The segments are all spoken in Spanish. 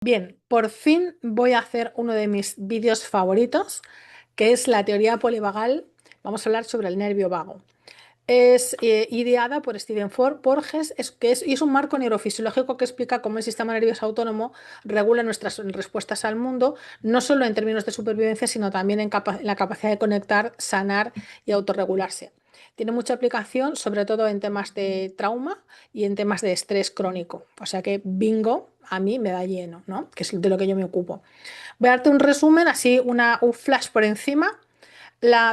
Bien, por fin voy a hacer uno de mis vídeos favoritos, que es la teoría polivagal. Vamos a hablar sobre el nervio vago. Es ideada por Porges, y es un marco neurofisiológico que explica cómo el sistema nervioso autónomo regula nuestras respuestas al mundo, no solo en términos de supervivencia, sino también en la capacidad de conectar, sanar y autorregularse. Tiene mucha aplicación, sobre todo en temas de trauma y en temas de estrés crónico. O sea que bingo, a mí me da lleno, ¿no? Que es de lo que yo me ocupo. Voy a darte un resumen, así un flash por encima.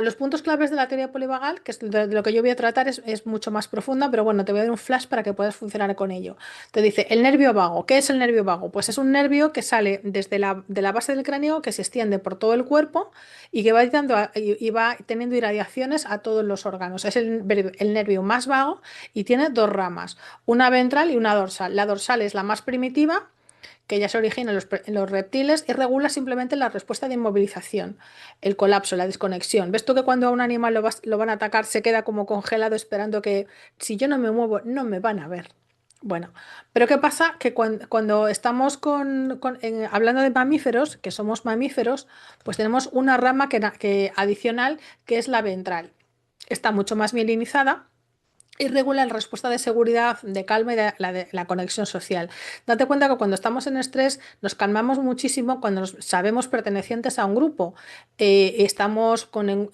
Los puntos claves de la teoría polivagal, que es de lo que yo voy a tratar, es mucho más profunda, pero bueno, te voy a dar un flash para que puedas funcionar con ello. Te dice, el nervio vago. ¿Qué es el nervio vago? Pues es un nervio que sale desde de la base del cráneo, que se extiende por todo el cuerpo y que va, y va teniendo irradiaciones a todos los órganos. Es el nervio más vago y tiene dos ramas, una ventral y una dorsal. La dorsal es la más primitiva, que ya se origina en los reptiles y regula simplemente la respuesta de inmovilización, el colapso, la desconexión. ¿Ves tú que cuando a un animal lo van a atacar se queda como congelado esperando que si yo no me muevo no me van a ver? Bueno, pero ¿qué pasa? Que cuando estamos hablando de mamíferos, que somos mamíferos, pues tenemos una rama que adicional, que es la ventral. Está mucho más mielinizada y regula la respuesta de seguridad, de calma y de la conexión social. Date cuenta que cuando estamos en estrés nos calmamos muchísimo cuando nos sabemos pertenecientes a un grupo. Estamos con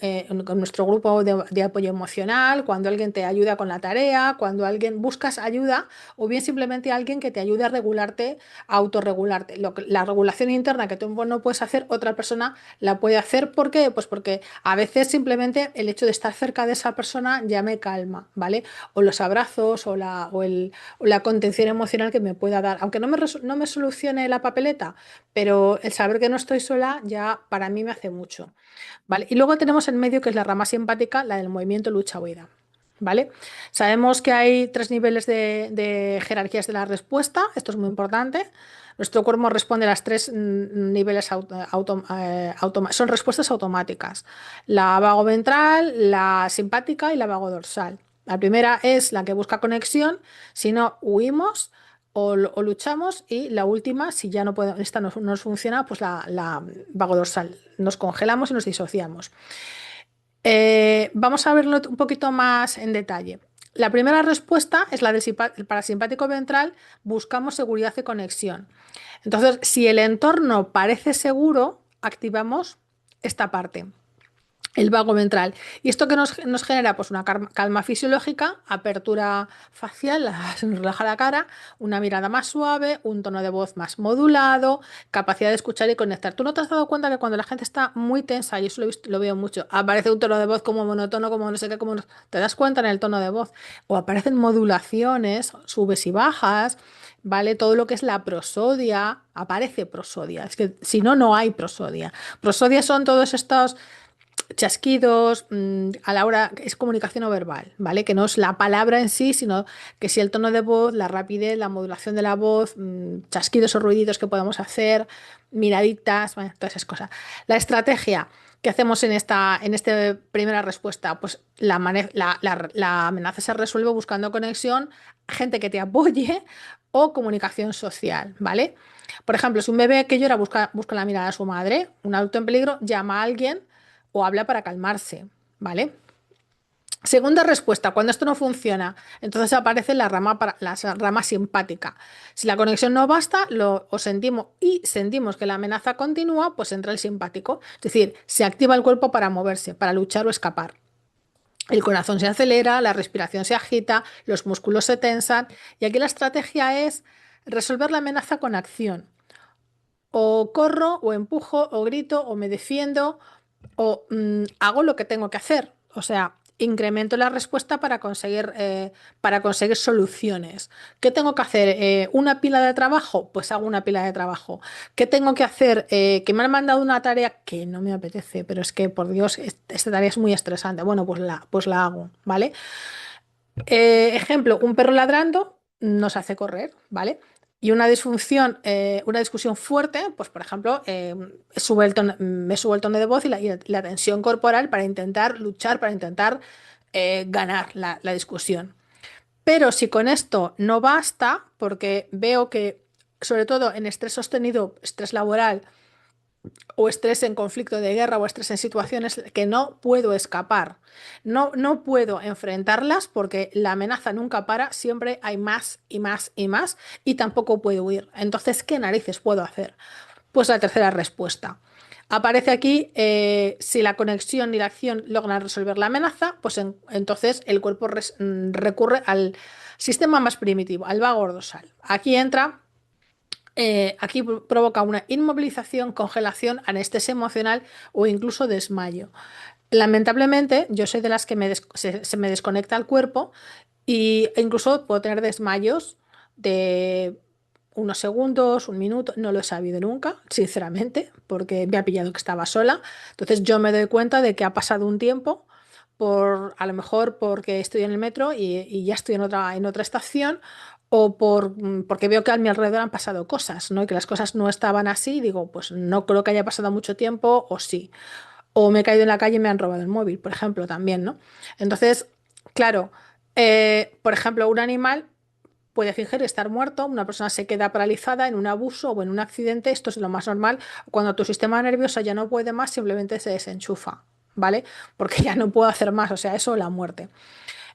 nuestro grupo de apoyo emocional, cuando alguien te ayuda con la tarea, cuando alguien buscas ayuda o bien simplemente alguien que te ayude a regularte, a autorregularte. La regulación interna que tú no puedes hacer, otra persona la puede hacer. ¿Por qué? Pues porque a veces simplemente el hecho de estar cerca de esa persona ya me calma, ¿vale? O los abrazos o la contención emocional que me pueda dar. Aunque no me solucione la papeleta, pero el saber que no estoy sola ya para mí me hace mucho. ¿Vale? Y luego tenemos en medio, que es la rama simpática, la del movimiento lucha-huida. ¿Vale? Sabemos que hay tres niveles de jerarquías de la respuesta. Esto es muy importante. Nuestro cuerpo responde a las tres niveles son respuestas automáticas. La vagoventral, la simpática y la vagodorsal. La primera es la que busca conexión, si no, huimos o luchamos, y la última, si ya no puede, esta no nos funciona, pues la vagodorsal. Nos congelamos y nos disociamos. Vamos a verlo un poquito más en detalle. La primera respuesta es la del parasimpático ventral, buscamos seguridad y conexión. Entonces, si el entorno parece seguro, activamos esta parte, el vago ventral. ¿Y esto que nos genera? Pues una calma fisiológica, apertura facial, se nos relaja la cara, una mirada más suave, un tono de voz más modulado, capacidad de escuchar y conectar. ¿Tú no te has dado cuenta que cuando la gente está muy tensa, y eso lo veo mucho, aparece un tono de voz como monótono, como no sé qué, te das cuenta en el tono de voz? O aparecen modulaciones, subes y bajas. ¿Vale? Todo lo que es la prosodia, aparece prosodia. Es que si no, no hay prosodia. Prosodia son todos estos chasquidos, a la hora, es comunicación no verbal, ¿vale? Que no es la palabra en sí, sino que si el tono de voz, la rapidez, la modulación de la voz, chasquidos o ruiditos que podemos hacer, miraditas, bueno, todas esas cosas. La estrategia que hacemos en esta primera respuesta, pues la amenaza se resuelve buscando conexión, gente que te apoye o comunicación social, ¿vale? Por ejemplo, si un bebé que llora busca la mirada de su madre, un adulto en peligro llama a alguien o habla para calmarse, ¿vale? Segunda respuesta, cuando esto no funciona, entonces aparece la rama simpática. Si la conexión no basta, o sentimos que la amenaza continúa, pues entra el simpático. Es decir, se activa el cuerpo para moverse, para luchar o escapar. El corazón se acelera, la respiración se agita, los músculos se tensan, y aquí la estrategia es resolver la amenaza con acción. O corro, o empujo, o grito, o me defiendo, o hago lo que tengo que hacer. O sea, incremento la respuesta para conseguir soluciones. ¿Qué tengo que hacer? ¿Una pila de trabajo? Pues hago una pila de trabajo. ¿Qué tengo que hacer? Que me han mandado una tarea que no me apetece, pero es que, por Dios, esta tarea es muy estresante. Bueno, pues la hago, ¿vale? Ejemplo, un perro ladrando nos hace correr, ¿vale? Y una discusión fuerte, pues por ejemplo, me sube el tono de voz y la tensión corporal para intentar luchar, para intentar ganar la discusión. Pero si con esto no basta, porque veo que sobre todo en estrés sostenido, estrés laboral o estrés en conflicto de guerra o estrés en situaciones que no puedo escapar. No puedo enfrentarlas porque la amenaza nunca para, siempre hay más y más y más y tampoco puedo huir. Entonces, ¿qué narices puedo hacer? Pues la tercera respuesta. Aparece aquí, si la conexión y la acción logran resolver la amenaza, pues entonces el cuerpo recurre al sistema más primitivo, al vago dorsal. Aquí provoca una inmovilización, congelación, anestesia emocional o incluso desmayo. Lamentablemente, yo soy de las que se me desconecta el cuerpo e incluso puedo tener desmayos de unos segundos, un minuto, no lo he sabido nunca, sinceramente, porque me ha pillado que estaba sola. Entonces yo me doy cuenta de que ha pasado un tiempo, a lo mejor porque estoy en el metro y ya estoy en otra estación, o porque veo que a mi alrededor han pasado cosas, ¿no? Y que las cosas no estaban así, digo, pues no creo que haya pasado mucho tiempo, o sí. O me he caído en la calle y me han robado el móvil, por ejemplo, también, ¿no? Entonces, claro, por ejemplo, un animal puede fingir estar muerto, una persona se queda paralizada en un abuso o en un accidente, esto es lo más normal. Cuando tu sistema nervioso ya no puede más, simplemente se desenchufa, ¿vale? Porque ya no puedo hacer más, o sea, eso o la muerte.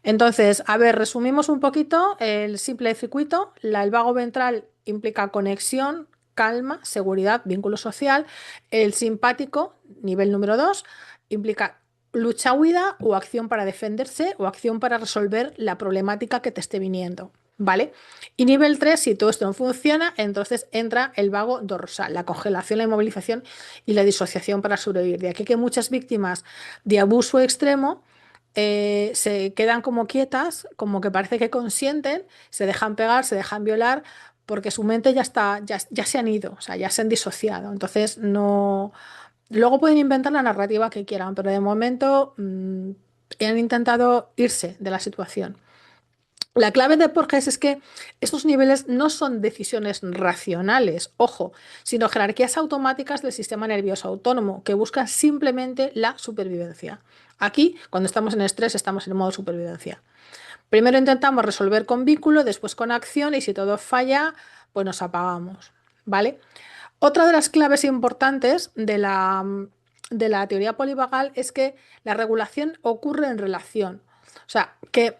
Entonces, a ver, resumimos un poquito el simple circuito. El vago ventral implica conexión, calma, seguridad, vínculo social. El simpático, nivel número 2, implica lucha, huida o acción para defenderse o acción para resolver la problemática que te esté viniendo. ¿Vale? Y nivel 3, si todo esto no funciona, entonces entra el vago dorsal, la congelación, la inmovilización y la disociación para sobrevivir. De aquí que muchas víctimas de abuso extremo se quedan como quietas, como que parece que consienten, se dejan pegar, se dejan violar, porque su mente ya está, ya se han ido, o sea, ya se han disociado. Entonces, no. Luego pueden inventar la narrativa que quieran, pero de momento han intentado irse de la situación. La clave de Porges es que estos niveles no son decisiones racionales, ojo, sino jerarquías automáticas del sistema nervioso autónomo que buscan simplemente la supervivencia. Aquí, cuando estamos en estrés, estamos en modo supervivencia. Primero intentamos resolver con vínculo, después con acción y si todo falla, pues nos apagamos, ¿vale? Otra de las claves importantes de la teoría polivagal es que la regulación ocurre en relación. O sea, que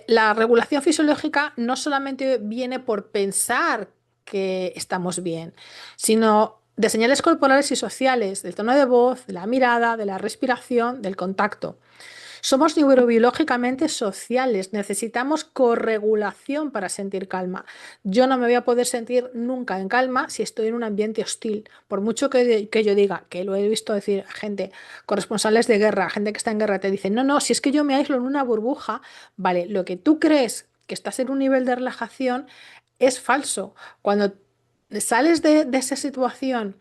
la regulación fisiológica no solamente viene por pensar que estamos bien, sino de señales corporales y sociales, del tono de voz, de la mirada, de la respiración, del contacto. Somos neurobiológicamente sociales, necesitamos corregulación para sentir calma. Yo no me voy a poder sentir nunca en calma si estoy en un ambiente hostil. Por mucho que yo diga, que lo he visto decir a gente, corresponsales de guerra, gente que está en guerra, te dicen, no, no, si es que yo me aíslo en una burbuja, vale, lo que tú crees que estás en un nivel de relajación es falso. Cuando sales de esa situación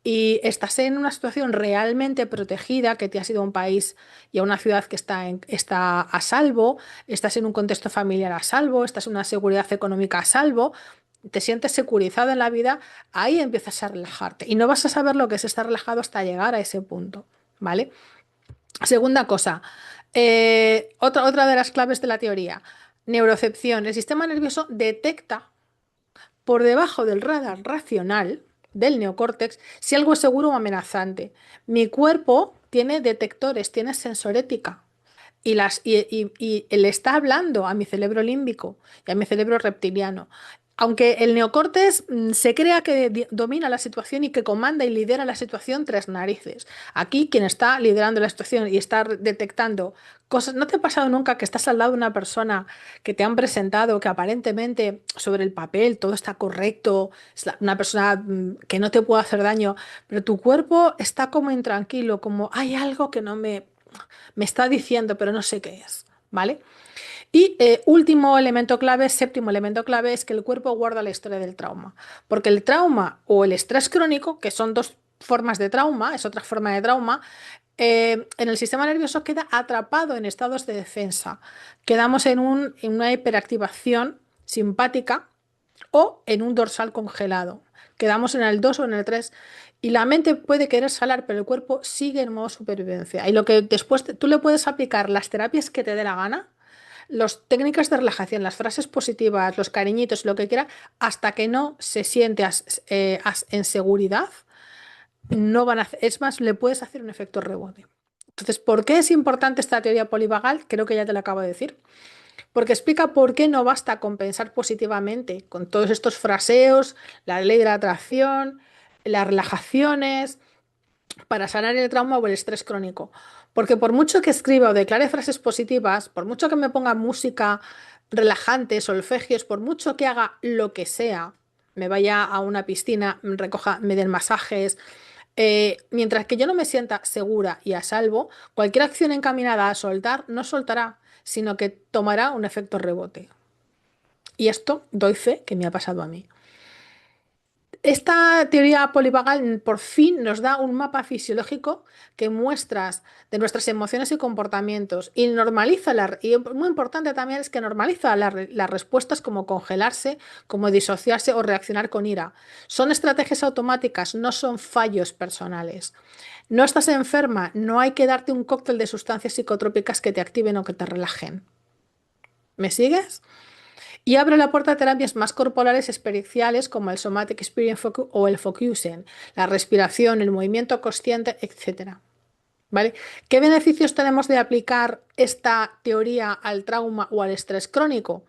y estás en una situación realmente protegida, que te has ido a un país y a una ciudad que está a salvo, estás en un contexto familiar a salvo, estás en una seguridad económica a salvo, te sientes securizado en la vida, ahí empiezas a relajarte. Y no vas a saber lo que es estar relajado hasta llegar a ese punto, ¿vale? Segunda cosa, otra de las claves de la teoría, neurocepción. El sistema nervioso detecta por debajo del radar racional del neocórtex si algo es seguro o amenazante. Mi cuerpo tiene detectores, tiene sensorética y le está hablando a mi cerebro límbico y a mi cerebro reptiliano. Aunque el neocórtex se crea que domina la situación y que comanda y lidera la situación tres narices. Aquí quien está liderando la situación y está detectando cosas, ¿no te ha pasado nunca que estás al lado de una persona que te han presentado que aparentemente sobre el papel todo está correcto, es una persona que no te puede hacer daño, pero tu cuerpo está como intranquilo, como hay algo que no me está diciendo, pero no sé qué es, ¿vale? Y último elemento clave, séptimo elemento clave, es que el cuerpo guarda la historia del trauma. Porque el trauma o el estrés crónico, que son dos formas de trauma, es otra forma de trauma, en el sistema nervioso queda atrapado en estados de defensa. Quedamos en una hiperactivación simpática o en un dorsal congelado. Quedamos en el 2 o en el 3 y la mente puede querer salar, pero el cuerpo sigue en modo supervivencia. Y lo que después tú le puedes aplicar las terapias que te dé la gana, las técnicas de relajación, las frases positivas, los cariñitos, lo que quiera, hasta que no se siente en seguridad, no van a hacer, es más, le puedes hacer un efecto rebote. Entonces, ¿por qué es importante esta teoría polivagal? Creo que ya te lo acabo de decir. Porque explica por qué no basta con pensar positivamente, con todos estos fraseos, la ley de la atracción, las relajaciones, para sanar el trauma o el estrés crónico. Porque por mucho que escriba o declare frases positivas, por mucho que me ponga música relajante, solfegios, por mucho que haga lo que sea, me vaya a una piscina, recoja, me den masajes, mientras que yo no me sienta segura y a salvo, cualquier acción encaminada a soltar no soltará, sino que tomará un efecto rebote. Y esto doy fe que me ha pasado a mí. Esta teoría polivagal por fin nos da un mapa fisiológico que muestras de nuestras emociones y comportamientos y normaliza, y muy importante también es que normaliza las respuestas como congelarse, como disociarse o reaccionar con ira. Son estrategias automáticas, no son fallos personales. No estás enferma, no hay que darte un cóctel de sustancias psicotrópicas que te activen o que te relajen. ¿Me sigues? Y abre la puerta a terapias más corporales experienciales como el Somatic Experience o el Focusing, la respiración, el movimiento consciente, etcétera. ¿Vale? ¿Qué beneficios tenemos de aplicar esta teoría al trauma o al estrés crónico?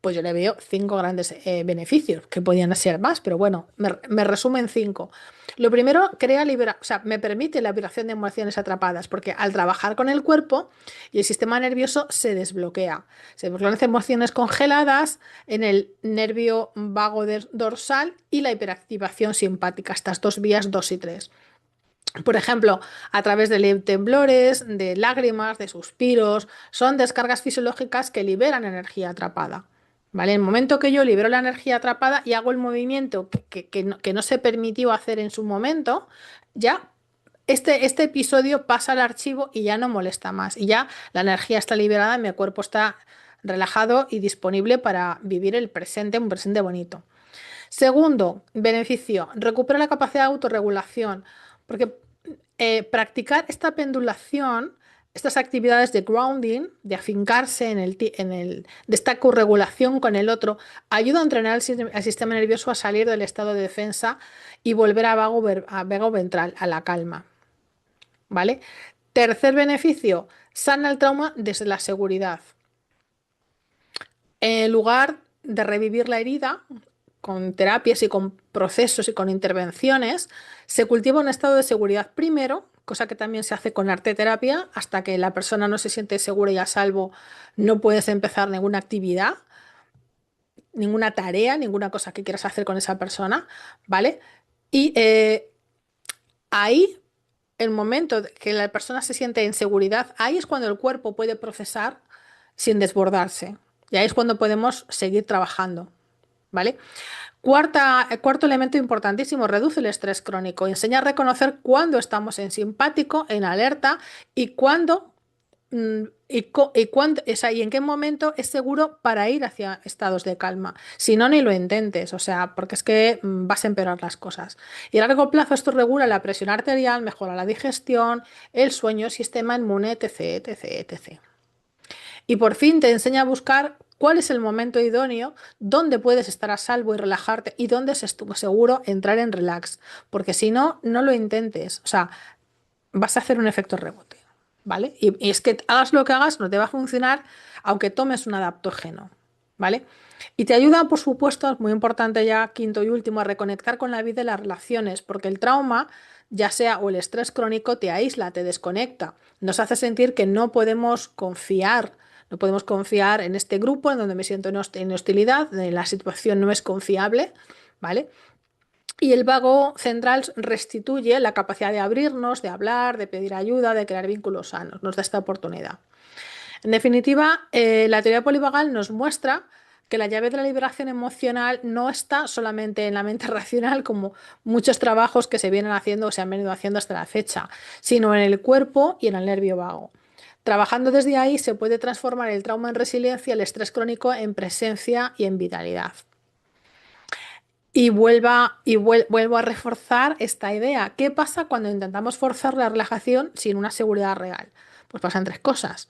Pues yo le veo 5 grandes beneficios, que podían ser más, pero bueno, me resumen 5. Lo primero, o sea, me permite la liberación de emociones atrapadas, porque al trabajar con el cuerpo y el sistema nervioso se desbloquea. Se desbloquean emociones congeladas en el nervio vago dorsal y la hiperactivación simpática, estas dos vías 2 y 3. Por ejemplo, a través de temblores, de lágrimas, de suspiros, son descargas fisiológicas que liberan energía atrapada. ¿Vale? En el momento que yo libero la energía atrapada y hago el movimiento que no se permitió hacer en su momento, ya este episodio pasa al archivo y ya no molesta más. Y ya la energía está liberada, mi cuerpo está relajado y disponible para vivir el presente, un presente bonito. Segundo beneficio, recupera la capacidad de autorregulación, porque practicar esta pendulación, estas actividades de grounding, de afincarse de esta corregulación con el otro, ayuda a entrenar al sistema nervioso a salir del estado de defensa y volver a vago ventral, a la calma. ¿Vale? Tercer beneficio, sana el trauma desde la seguridad. En lugar de revivir la herida, con terapias y con procesos y con intervenciones, se cultiva un estado de seguridad primero, cosa que también se hace con arte terapia, hasta que la persona no se siente segura y a salvo, no puedes empezar ninguna actividad, ninguna tarea, ninguna cosa que quieras hacer con esa persona, ¿vale? Y ahí, el momento que la persona se siente en seguridad, ahí es cuando el cuerpo puede procesar sin desbordarse. Y ahí es cuando podemos seguir trabajando, ¿vale? Cuarto elemento importantísimo, reduce el estrés crónico. Enseña a reconocer cuándo estamos en simpático, en alerta y cuándo y en qué momento es seguro para ir hacia estados de calma. Si no, ni lo intentes, o sea, porque es que vas a empeorar las cosas. Y a largo plazo esto regula la presión arterial, mejora la digestión, el sueño, el sistema inmune, etc, etc, etc. Y por fin te enseña a buscar cuál es el momento idóneo, dónde puedes estar a salvo y relajarte y dónde es seguro entrar en relax. Porque si no, no lo intentes. O sea, vas a hacer un efecto rebote. ¿Vale? Y es que hagas lo que hagas, no te va a funcionar aunque tomes un adaptógeno. ¿Vale? Y te ayuda, por supuesto, es muy importante ya, quinto y último, a reconectar con la vida y las relaciones, porque el trauma, ya sea o el estrés crónico, te aísla, te desconecta, nos hace sentir que no podemos confiar. No podemos confiar en este grupo en donde me siento en hostilidad, la situación no es confiable, ¿vale? Y el vago central restituye la capacidad de abrirnos, de hablar, de pedir ayuda, de crear vínculos sanos, nos da esta oportunidad. En definitiva, la teoría polivagal nos muestra que la llave de la liberación emocional no está solamente en la mente racional, como muchos trabajos que se vienen haciendo o se han venido haciendo hasta la fecha, sino en el cuerpo y en el nervio vago. Trabajando desde ahí se puede transformar el trauma en resiliencia, el estrés crónico en presencia y en vitalidad. Y vuelvo a reforzar esta idea. ¿Qué pasa cuando intentamos forzar la relajación sin una seguridad real? Pues pasan tres cosas.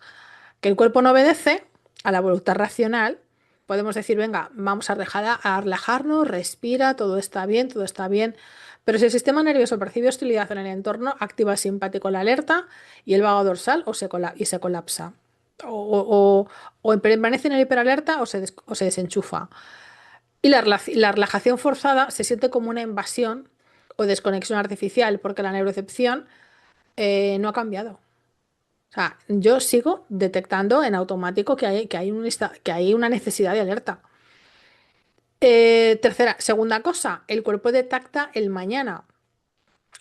Que el cuerpo no obedece, a la voluntad racional, podemos decir, venga, vamos a relajarnos, respira, todo está bien, todo está bien. Pero si el sistema nervioso percibe hostilidad en el entorno, activa el simpático la alerta y el vago dorsal y se colapsa. O permanece en el hiperalerta o se desenchufa. Y la relajación forzada se siente como una invasión o desconexión artificial porque la neurocepción no ha cambiado. O sea, yo sigo detectando en automático que hay una necesidad de alerta. Segunda cosa, el cuerpo detecta el mañana.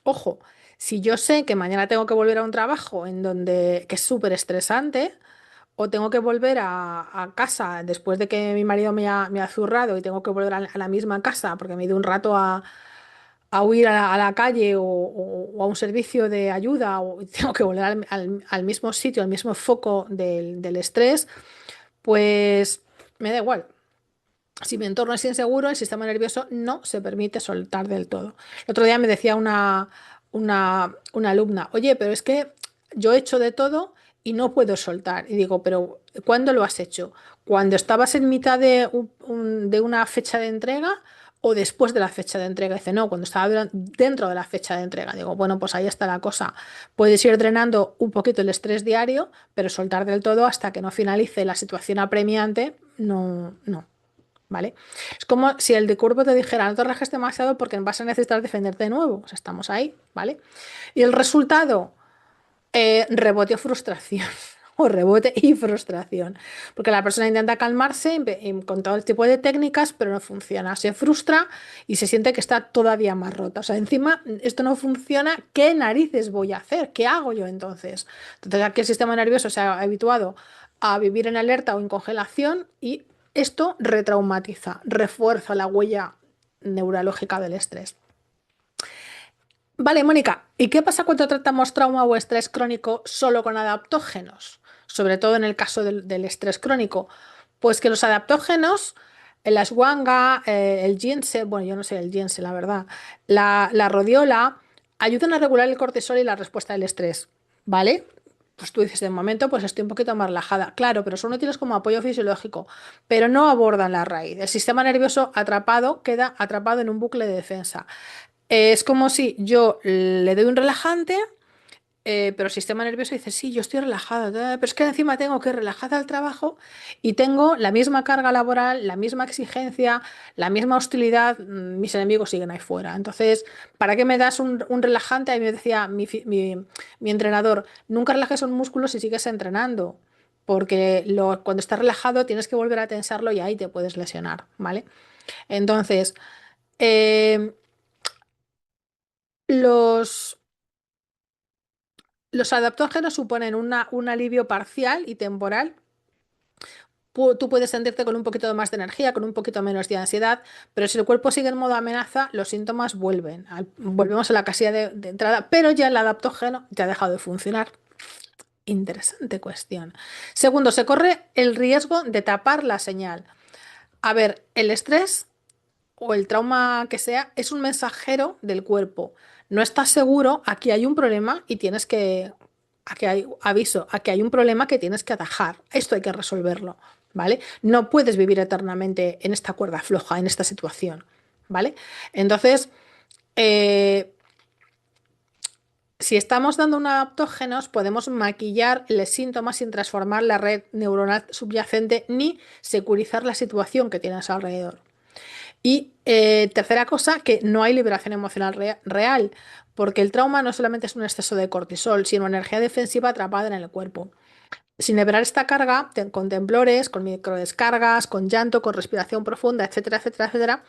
Ojo, si yo sé que mañana tengo que volver a un trabajo que es súper estresante, o tengo que volver a casa después de que mi marido me ha zurrado y tengo que volver a la misma casa porque me he ido un rato a huir a la calle o a un servicio de ayuda o tengo que volver al mismo sitio, al mismo foco del estrés, pues me da igual. Si mi entorno es inseguro, el sistema nervioso no se permite soltar del todo. El otro día me decía una alumna, oye, pero es que yo he hecho de todo y no puedo soltar. Y digo, pero ¿cuándo lo has hecho? ¿Cuando estabas en mitad de una fecha de entrega o después de la fecha de entrega? Dice, no, cuando estaba dentro de la fecha de entrega. Digo, bueno, pues ahí está la cosa. Puedes ir drenando un poquito el estrés diario, pero soltar del todo hasta que no finalice la situación apremiante, no, no. ¿Vale? Es como si el de cuerpo te dijera, no te rajes demasiado porque vas a necesitar defenderte de nuevo. O sea, estamos ahí, ¿vale? Y el resultado, rebote o frustración. O rebote y frustración. Porque la persona intenta calmarse con todo el tipo de técnicas, pero no funciona. Se frustra y se siente que está todavía más rota. O sea, encima, esto no funciona. ¿Qué narices voy a hacer? ¿Qué hago yo entonces? Entonces, aquí el sistema nervioso se ha habituado a vivir en alerta o en congelación y esto retraumatiza, refuerza la huella neurológica del estrés. Vale, Mónica, ¿y qué pasa cuando tratamos trauma o estrés crónico solo con adaptógenos? Sobre todo en el caso del estrés crónico. Pues que los adaptógenos, la ashwagandha, el ginseng, bueno, yo no sé el ginseng, la verdad, la rodiola, ayudan a regular el cortisol y la respuesta del estrés, ¿vale? Pues tú dices, de momento, pues estoy un poquito más relajada. Claro, pero son útiles como apoyo fisiológico, pero no abordan la raíz. El sistema nervioso atrapado queda atrapado en un bucle de defensa. Es como si yo le doy un relajante, pero el sistema nervioso dice, sí, yo estoy relajada, pero es que encima tengo que relajar al trabajo y tengo la misma carga laboral, la misma exigencia, la misma hostilidad, mis enemigos siguen ahí fuera. Entonces, ¿para qué me das un relajante? A mí me decía mi entrenador, nunca relajes un músculo si sigues entrenando, porque cuando estás relajado tienes que volver a tensarlo y ahí te puedes lesionar, ¿vale? Entonces, eh, los... Los adaptógenos suponen un alivio parcial y temporal. Tú puedes sentirte con un poquito más de energía, con un poquito menos de ansiedad, pero si el cuerpo sigue en modo amenaza, los síntomas vuelven. Volvemos a la casilla de entrada, pero ya el adaptógeno ya ha dejado de funcionar. Interesante cuestión. Segundo, se corre el riesgo de tapar la señal. A ver, el estrés o el trauma que sea es un mensajero del cuerpo. No estás seguro, aquí hay un problema y tienes que, aquí hay aviso, aquí hay un problema que tienes que atajar. Esto hay que resolverlo, ¿vale? No puedes vivir eternamente en esta cuerda floja, en esta situación, ¿vale? Entonces, eh, si estamos dando un adaptógenos, podemos maquillar los síntomas sin transformar la red neuronal subyacente ni securizar la situación que tienes alrededor. Y tercera cosa, que no hay liberación emocional real, porque el trauma no solamente es un exceso de cortisol, sino energía defensiva atrapada en el cuerpo. Sin liberar esta carga, con temblores, con microdescargas, con llanto, con respiración profunda, etcétera, etcétera, etcétera,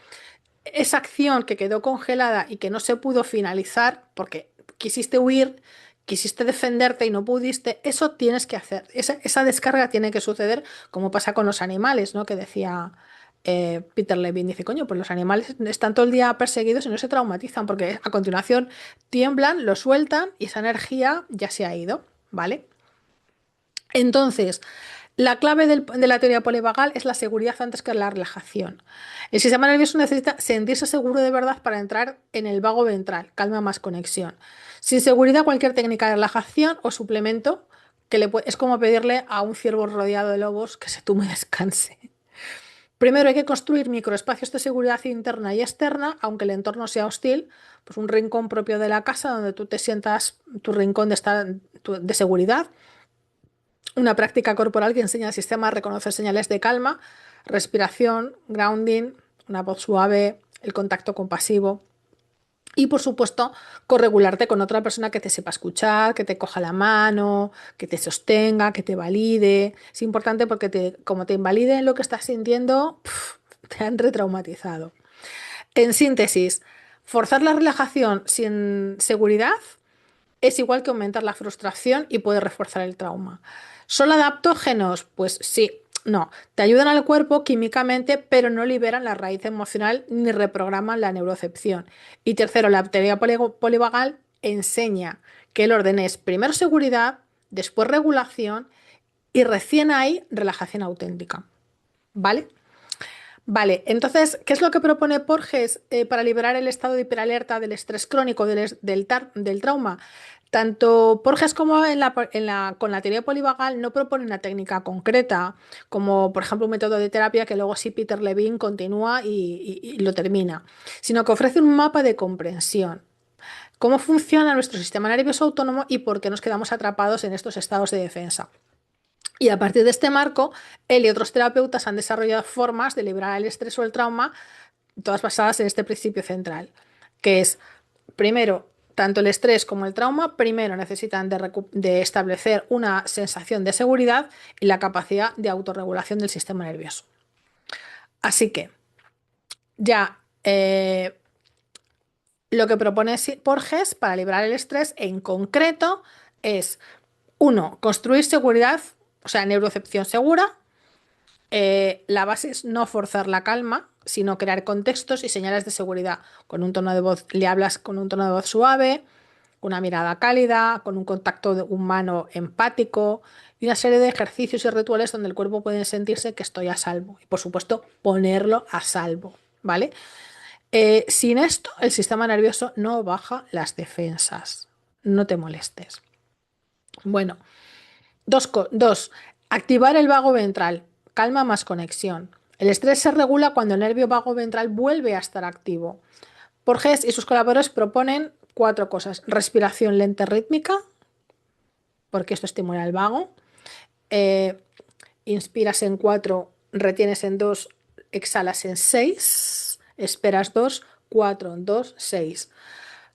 esa acción que quedó congelada y que no se pudo finalizar porque quisiste huir, quisiste defenderte y no pudiste, eso tienes que hacer. Esa descarga tiene que suceder como pasa con los animales, ¿no? Que decía Peter Levine, dice, coño, pues los animales están todo el día perseguidos y no se traumatizan porque a continuación tiemblan, lo sueltan y esa energía ya se ha ido, ¿vale? Entonces, la clave de la teoría polivagal es la seguridad antes que la relajación. El sistema nervioso necesita sentirse seguro de verdad para entrar en el vago ventral, calma más conexión. Sin seguridad, cualquier técnica de relajación o suplemento es como pedirle a un ciervo rodeado de lobos que se tumbe y descanse. Primero hay que construir microespacios de seguridad interna y externa, aunque el entorno sea hostil, pues un rincón propio de la casa donde tú te sientas, tu rincón de seguridad, una práctica corporal que enseña al sistema a reconocer señales de calma, respiración, grounding, una voz suave, el contacto compasivo. Y por supuesto, corregularte con otra persona que te sepa escuchar, que te coja la mano, que te sostenga, que te valide. Es importante porque como te invalide lo que estás sintiendo, te han retraumatizado. En síntesis, forzar la relajación sin seguridad es igual que aumentar la frustración y puede reforzar el trauma. ¿Son adaptógenos? Pues sí, no. Te ayudan al cuerpo químicamente, pero no liberan la raíz emocional ni reprograman la neurocepción. Y tercero, la teoría polivagal enseña que el orden es primero seguridad, después regulación y recién ahí relajación auténtica. ¿Vale? Vale, entonces, ¿qué es lo que propone Porges para liberar el estado de hiperalerta del estrés crónico del trauma? Tanto Porges como con la teoría polivagal no propone una técnica concreta, como por ejemplo un método de terapia que luego sí Peter Levine continúa y lo termina, sino que ofrece un mapa de comprensión. Cómo funciona nuestro sistema nervioso autónomo y por qué nos quedamos atrapados en estos estados de defensa. Y a partir de este marco, él y otros terapeutas han desarrollado formas de liberar el estrés o el trauma, todas basadas en este principio central, que es, primero, tanto el estrés como el trauma, primero necesitan de establecer una sensación de seguridad y la capacidad de autorregulación del sistema nervioso. Así que, ya, lo que propone Porges para liberar el estrés en concreto es, uno, construir seguridad, o sea, neurocepción segura. La base es no forzar la calma, sino crear contextos y señales de seguridad. Con un tono de voz, le hablas con un tono de voz suave, con una mirada cálida, con un contacto humano empático y una serie de ejercicios y rituales donde el cuerpo puede sentirse que estoy a salvo. Y por supuesto, ponerlo a salvo, ¿vale? Sin esto, el sistema nervioso no baja las defensas. No te molestes. Bueno, dos, activar el vago ventral, calma más conexión. El estrés se regula cuando el nervio vago ventral vuelve a estar activo. Porges y sus colaboradores proponen cuatro cosas. Respiración lenta y rítmica, porque esto estimula el vago. Eh, Inspiras en 4, retienes en 2, exhalas en 6, esperas 2, 4, 2, 6.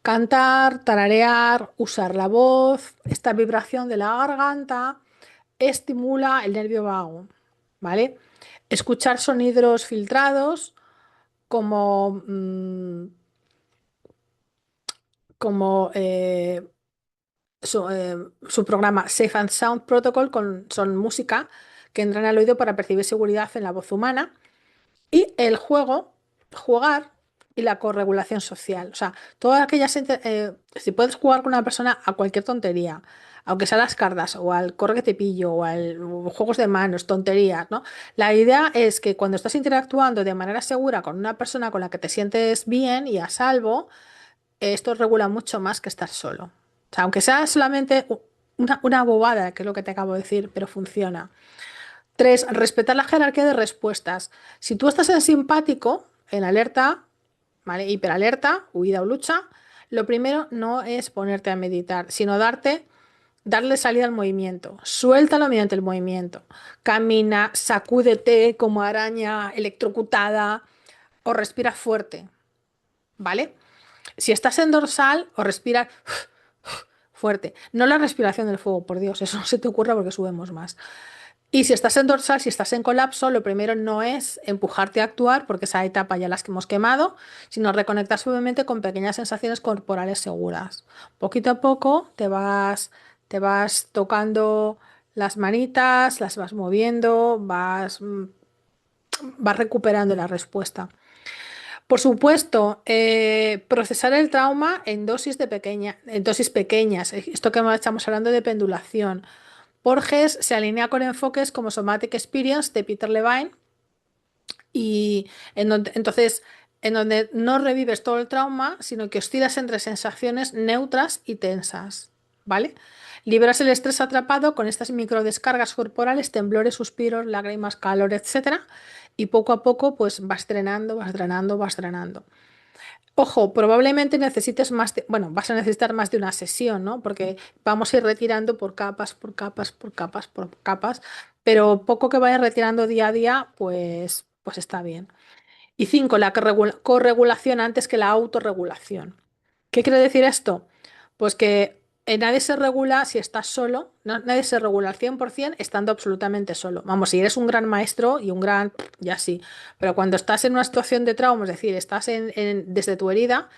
Cantar, tararear, usar la voz, esta vibración de la garganta estimula el nervio vago, ¿vale? Escuchar sonidos filtrados como, como su programa Safe and Sound Protocol, son música que entran al oído para percibir seguridad en la voz humana. Y el jugar y la corregulación social. O sea, todas aquellas, si puedes jugar con una persona a cualquier tontería, aunque sea a las cartas o al corre que te pillo o juegos de manos, tonterías, ¿no? La idea es que cuando estás interactuando de manera segura con una persona con la que te sientes bien y a salvo, esto regula mucho más que estar solo. O sea, aunque sea solamente una bobada, que es lo que te acabo de decir, pero funciona. Tres, respetar la jerarquía de respuestas. Si tú estás en simpático, en alerta, ¿vale? Hiperalerta, huida o lucha, lo primero no es ponerte a meditar, sino darle salida al movimiento. Suéltalo mediante el movimiento. Camina, sacúdete como araña electrocutada o respira fuerte, ¿vale? Si estás en dorsal o respira fuerte. No la respiración del fuego, por Dios, eso no se te ocurra porque subimos más. Y si estás en dorsal, si estás en colapso, lo primero no es empujarte a actuar, porque esa etapa ya las que hemos quemado, sino reconectar suavemente con pequeñas sensaciones corporales seguras. Poquito a poco te vas tocando las manitas, las vas moviendo, vas recuperando la respuesta. Por supuesto, procesar el trauma en dosis pequeñas. Esto que estamos hablando de pendulación. Porges se alinea con enfoques como Somatic Experience de Peter Levine y entonces en donde no revives todo el trauma, sino que oscilas entre sensaciones neutras y tensas, ¿vale? Liberas el estrés atrapado con estas microdescargas corporales, temblores, suspiros, lágrimas, calor, etcétera, y poco a poco pues vas drenando, vas drenando, vas drenando. Ojo, probablemente necesites más bueno, vas a necesitar más de una sesión, ¿no? Porque vamos a ir retirando por capas, por capas, por capas, por capas, pero poco que vayas retirando día a día, pues está bien. Y 5, la corregulación antes que la autorregulación. ¿Qué quiere decir esto? Pues que nadie se regula si estás solo, nadie se regula al 100% estando absolutamente solo. Vamos, si eres un gran maestro y un gran, ya sí, pero cuando estás en una situación de trauma, es decir, estás desde tu herida,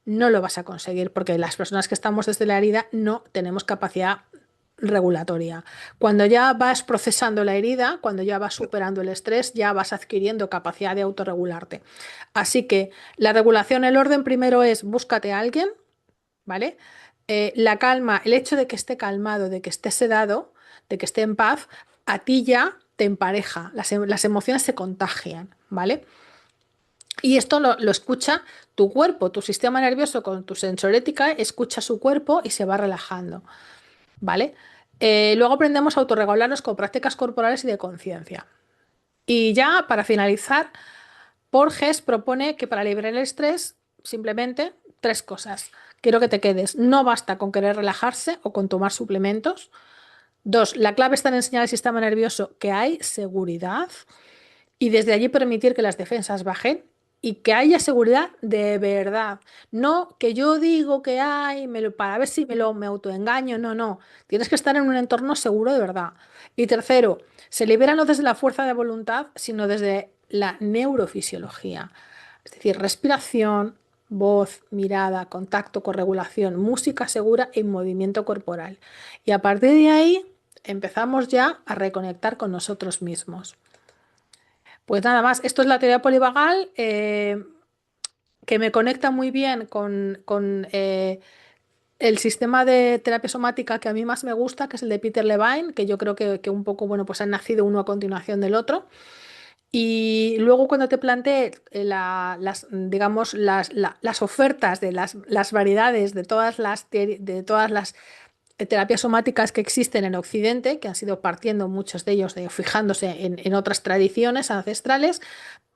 no lo vas a conseguir porque las personas que estamos desde la herida no tenemos capacidad regulatoria. Cuando ya vas procesando la herida, cuando ya vas superando el estrés, ya vas adquiriendo capacidad de autorregularte. Así que la regulación, el orden primero es búscate a alguien, ¿vale? La calma, el hecho de que esté calmado, de que esté sedado, de que esté en paz, a ti ya te empareja, las emociones se contagian, ¿vale? Y esto lo escucha tu cuerpo, tu sistema nervioso con tu sensorética, escucha su cuerpo y se va relajando. ¿Vale? Luego aprendemos a autorregularnos con prácticas corporales y de conciencia. Y ya para finalizar, Borges propone que para liberar el estrés, simplemente tres cosas. Quiero que te quedes. No basta con querer relajarse o con tomar suplementos. Dos, la clave está en enseñar al sistema nervioso que hay seguridad y desde allí permitir que las defensas bajen y que haya seguridad de verdad. No que yo digo que hay, para ver si me autoengaño. No, no. Tienes que estar en un entorno seguro de verdad. Y tercero, se libera no desde la fuerza de voluntad, sino desde la neurofisiología. Es decir, respiración, voz, mirada, contacto, corregulación, música segura y movimiento corporal. Y a partir de ahí empezamos ya a reconectar con nosotros mismos. Pues nada más, esto es la teoría polivagal que me conecta muy bien con el sistema de terapia somática que a mí más me gusta, que es el de Peter Levine, que yo creo que un poco, bueno, pues han nacido uno a continuación del otro. Y luego cuando te planteé digamos, las ofertas de las variedades de todas las terapias somáticas que existen en Occidente, que han sido partiendo muchos de ellos, fijándose en otras tradiciones ancestrales,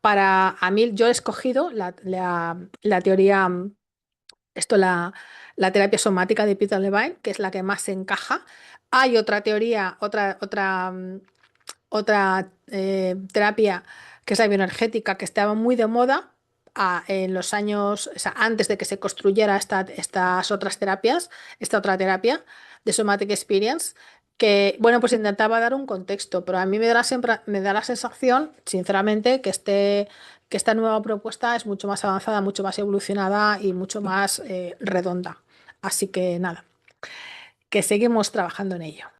para a mí yo he escogido la teoría, esto, la terapia somática de Peter Levine, que es la que más se encaja. Hay otra teoría, otra terapia que es la bioenergética, que estaba muy de moda en los años, o sea, antes de que se construyera estas otras terapias, esta otra terapia de Somatic Experience, que, bueno, pues intentaba dar un contexto, pero a mí me da la sensación, sinceramente, que esta nueva propuesta es mucho más avanzada, mucho más evolucionada y mucho más redonda. Así que nada, que seguimos trabajando en ello.